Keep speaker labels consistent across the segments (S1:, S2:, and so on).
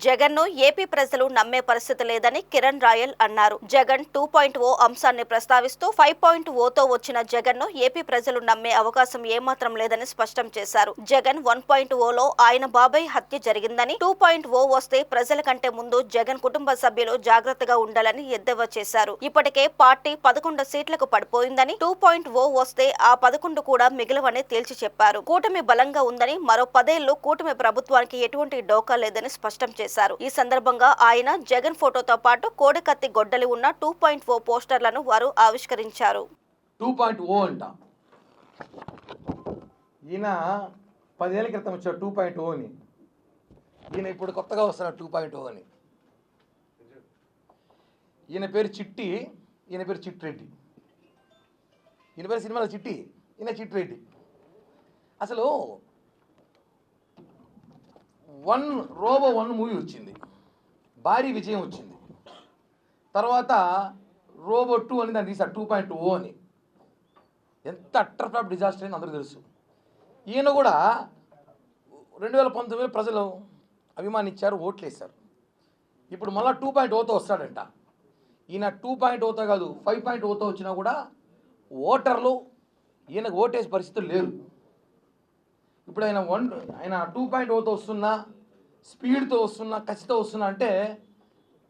S1: జగన్ను ఏపీ ప్రజలు నమ్మే పరిస్థితి లేదని కిరణ్ రాయల్ అన్నారు. జగన్ 2.0 అంశాన్ని ప్రస్తావిస్తూ 5.0తో వచ్చిన జగన్ను ఏపీ ప్రజలు నమ్మే అవకాశం ఏమాత్రం లేదని స్పష్టం చేశారు. జగన్ 1.0లో ఆయన బాబాయ్ హత్య జరిగిందని, 2.0 వస్తే ప్రజల కంటే ముందు జగన్ కుటుంబ సభ్యులు జాగ్రత్తగా ఉండాలని ఎద్దేవా చేశారు. ఇప్పటికే పార్టీ 11 సీట్లకు పడిపోయిందని, 2.0 వస్తే ఆ 11 కూడా మిగిలవని తేల్చి చెప్పారు. కూటమి బలంగా ఉందని, మరో 10 ఏళ్లు కూటమి ప్రభుత్వానికి ఎటువంటి డోకా లేదని స్పష్టం చేశారు. ఈ సందర్భంగా ఆయన జగన్ ఫోటోతో పాటు కోడికత్తి గొడ్డలి ఉన్న 2.0 పోస్టర్లను వారు ఆవిష్కరించారు.
S2: 2.0 అంట. ఈయన 10 ఏళ్ల క్రితం వచ్చాడు 2.0 అని. ఈయన ఇప్పుడు కొత్తగా వస్తున్నాడు 2.0 అని. ఈయన పేరు చిట్టి, ఈయన పేరు చిట్రెడ్డి. ఈయన పేరు సినిమాలో చిట్టి, ఈయన చిట్రెడ్డి. అసలు రోబో 1 మూవీ వచ్చింది, భారీ విజయం వచ్చింది. తర్వాత రోబో 2 అని దాన్ని తీశారు 2.0 అని. ఎంత అట్టర్ ఫ్లాప్ డిజాస్టర్ అని అందరూ తెలుసు. ఈయన కూడా 2019 ప్రజలు అభిమానించారు, ఓట్లు వేశారు. ఇప్పుడు మళ్ళీ 2.0తో వస్తాడంట. ఈయన 2.0తో కాదు 5.0తో వచ్చినా కూడా ఓటర్లు ఈయనకు ఓటేసే పరిస్థితులు లేరు. ఇప్పుడు ఆయన 2.0తో వస్తున్నా, స్పీడ్తో వస్తున్నా, కసితో వస్తున్నా అంటే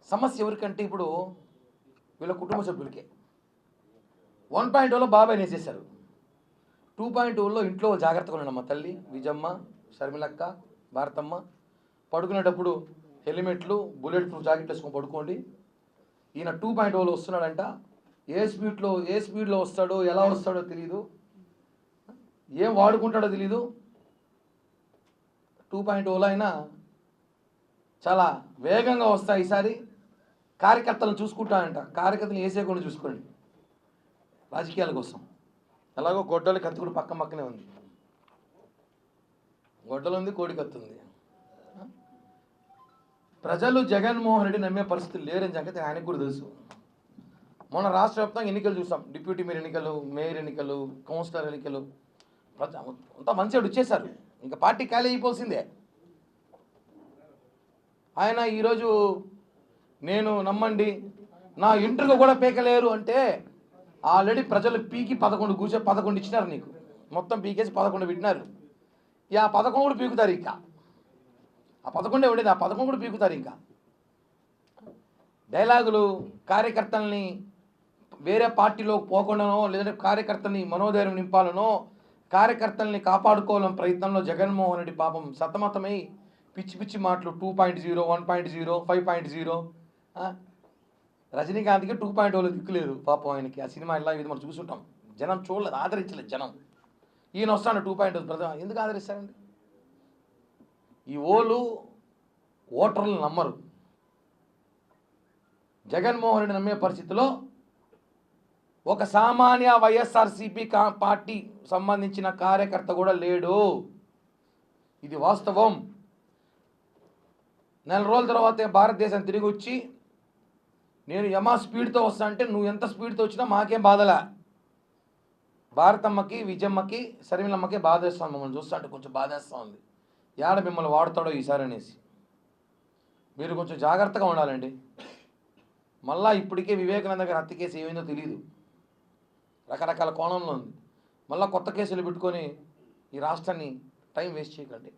S2: సమస్య ఎవరికంటే ఇప్పుడు వీళ్ళ కుటుంబ సభ్యులకే. 1.0లో బాబాయ్ వేసేశారు. 2.0లో ఇంట్లో జాగ్రత్తగా ఉండమ్మా తల్లి, విజమ్మ, షర్మిలక్క, భారతమ్మ. పడుకునేటప్పుడు హెల్మెట్లు, బుల్లెట్ ప్రూఫ్ జాకెట్ వేసుకొని పడుకోండి. ఈయన 2.0లో వస్తున్నాడంట. ఏ స్పీడ్లో వస్తాడో, ఎలా వస్తాడో తెలియదు, ఏం వాడుకుంటాడో తెలీదు. 2.0లో అయినా చాలా వేగంగా వస్తాయి. ఈసారి కార్యకర్తలను చూసుకుంటానంట. కార్యకర్తలు వేసేయకుండా చూసుకోండి రాజకీయాల కోసం. ఎలాగో గొడ్డలి కత్తి కూడా పక్కనే ఉంది. గొడ్డలు ఉంది, కోడి కత్తి ఉంది. ప్రజలు జగన్మోహన్ రెడ్డి నమ్మే పరిస్థితులు లేరని సంగతి ఆయనకు కూడా తెలుసు. మొన్న రాష్ట్ర వ్యాప్తంగా ఎన్నికలు చూసాం. డిప్యూటీ మేయర్ ఎన్నికలు, మేయర్ ఎన్నికలు, కౌన్సిలర్ ఎన్నికలు, అంతా మంచిగా వచ్చేసారు. ఇంకా పార్టీ ఖాళీ అయిపోవాల్సిందే. ఆయన ఈరోజు నేను నమ్మండి నా ఇంటర్వ్యూ కూడా పీకలేరు అంటే ఆల్రెడీ ప్రజలు పీకి 11 ఇచ్చినారు నీకు. మొత్తం పీకేసి 11 పెట్టినారు. ఆ 11 కూడా పీకుతారు. ఇంకా ఆ 11 ఉండేది, ఆ 11 కూడా పీకుతారు. ఇంకా డైలాగులు కార్యకర్తల్ని వేరే పార్టీలో పోకుండానో, లేదంటే కార్యకర్తల్ని మనోధైర్యం నింపాలనో, కార్యకర్తల్ని కాపాడుకోవాలని ప్రయత్నంలో జగన్మోహన్ రెడ్డి పాపం సతమతమై పిచ్చి మాటలు 2.0, 1.0, 5.0. రజనీకాంత్కి 2.0లో దిక్కులేదు పాపం ఆయనకి. ఆ సినిమా ఇలా ఇది మనం చూసుంటాం. జనం చూడలేదు, ఆదరించలేదు జనం. ఈయన వస్తాడు 2.0. ఎందుకు ఆదరిస్తారండి? ఈ ఓటర్లు నమ్మరు. జగన్మోహన్ రెడ్డి నమ్మే పరిస్థితిలో ఒక సామాన్య వైఎస్ఆర్సీపీ పార్టీ సంబంధించిన కార్యకర్త కూడా లేడు. ఇది వాస్తవం. నెల రోజుల తర్వాతే భారతదేశం తిరిగి వచ్చి నేను యమా స్పీడ్తో వస్తా అంటే నువ్వు ఎంత స్పీడ్తో వచ్చినా మాకేం బాధలే. భారతమ్మకి, విజయమ్మకి, శర్మిలమ్మకి బాధేస్తాను. మమ్మల్ని చూస్తా అంటే కొంచెం బాధేస్తూ ఉంది. ఏడ మిమ్మల్ని వాడతాడో ఈసారి అనేసి. మీరు కొంచెం జాగ్రత్తగా ఉండాలండి. మళ్ళా ఇప్పటికే వివేకానంద గారి హత్య కేసు ఏమైందో తెలియదు, రకరకాల కోణంలో ఉంది. మళ్ళీ కొత్త కేసులు పెట్టుకొని ఈ రాష్ట్రాన్ని టైం వేస్ట్ చేయకండి.